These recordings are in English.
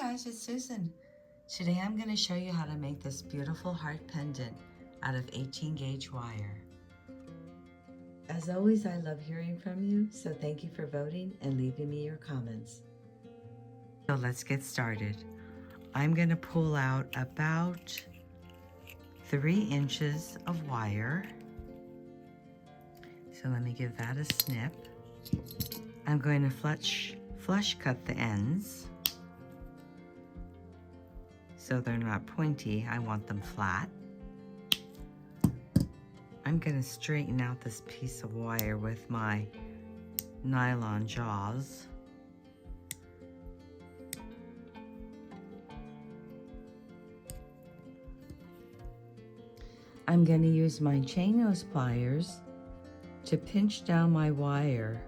guys, it's Susan. Today I'm going to show you how to make this beautiful heart pendant out of 18-gauge wire. As always, I love hearing from you, so thank you for voting and leaving me your comments. So let's get started. I'm going to pull out about 3 inches of wire. So let me give that a snip. I'm going to flush cut the ends so they're not pointy. I want them flat. I'm going to straighten out this piece of wire with my nylon jaws. I'm going to use my chain nose pliers to pinch down my wire,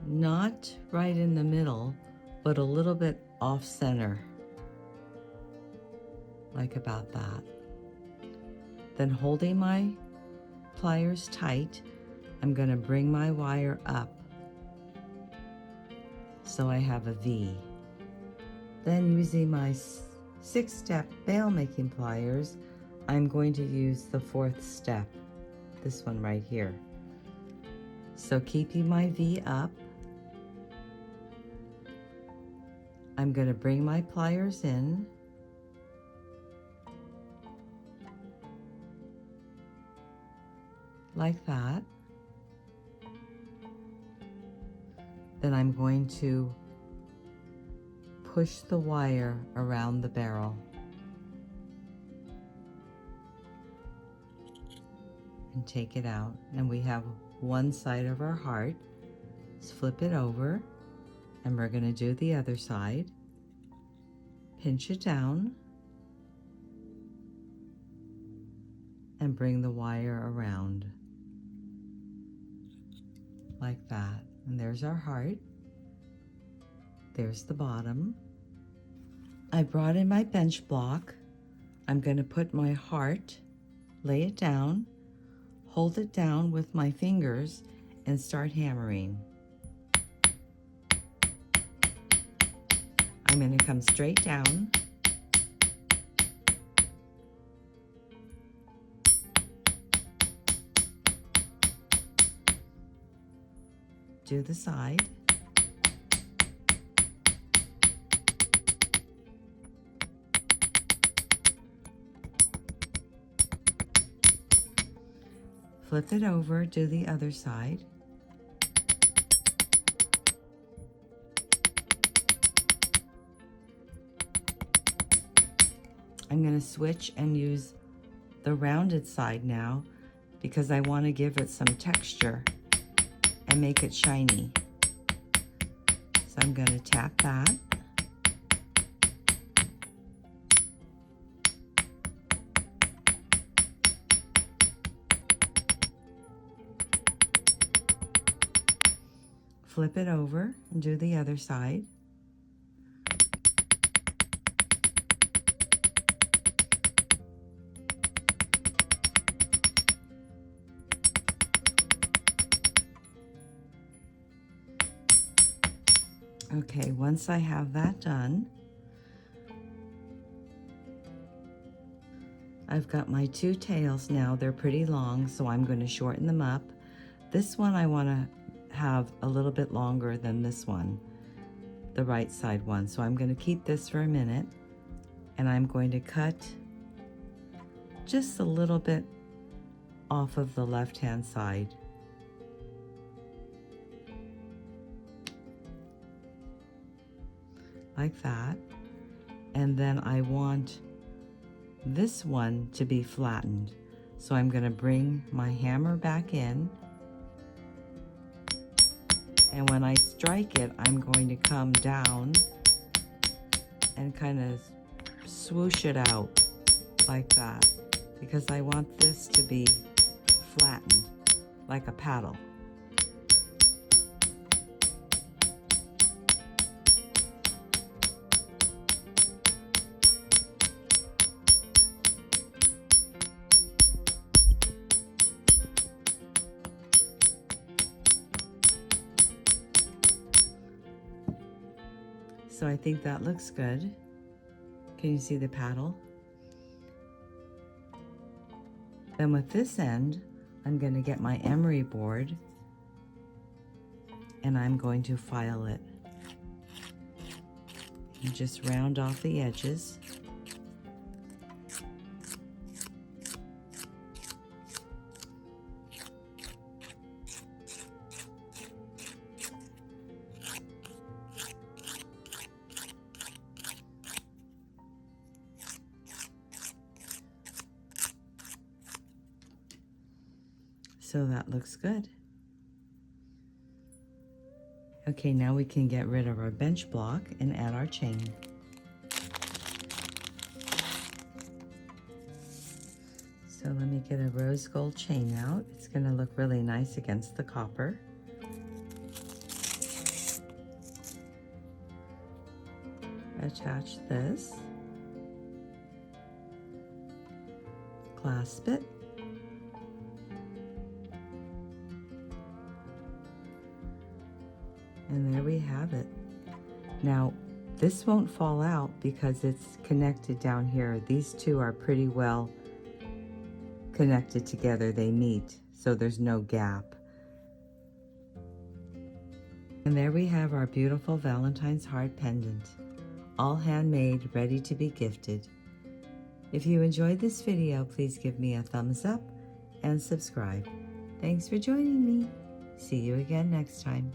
not right in the middle, but a little bit off center, like about that. Then holding my pliers tight, I'm going to bring my wire up so I have a V. Then using my 6-step bail making pliers, I'm going to use the 4th step, this one right here. So keeping my V up, I'm going to bring my pliers in, like that. Then I'm going to push the wire around the barrel. And take it out. And we have one side of our heart. Let's flip it over. And we're going to do the other side. Pinch it down. And bring the wire around. Like that. And there's our heart. There's the bottom. I brought in my bench block. I'm going to put my heart, lay it down, hold it down with my fingers, and start hammering. I'm going to come straight down. Do the side. Flip it over, do the other side. I'm going to switch and use the rounded side now because I want to give it some texture and make it shiny. So I'm going to tap that. Flip it over and do the other side. Okay, once I have that done, I've got my 2 tails now. They're pretty long, so I'm going to shorten them up. This one I want to have a little bit longer than this one, the right side one. So I'm going to keep this for a minute, and I'm going to cut just a little bit off of the left-hand side. Like that. And then I want this one to be flattened. So I'm going to bring my hammer back in, and when I strike it, I'm going to come down and kind of swoosh it out like that, because I want this to be flattened like a paddle. So So I think that looks good. Can you see the paddle? Then with this end, I'm going to get my emery board and I'm going to file it. And just round off the edges. So that looks good. Okay, now we can get rid of our bench block and add our chain. So let me get a rose gold chain out. It's going to look really nice against the copper. Attach this. Clasp it. And there we have it. Now, this won't fall out because it's connected down here. These two are pretty well connected together. They meet, so there's no gap. And there we have our beautiful Valentine's heart pendant, all handmade, ready to be gifted. If you enjoyed this video, please give me a thumbs up and subscribe. Thanks for joining me. See you again next time.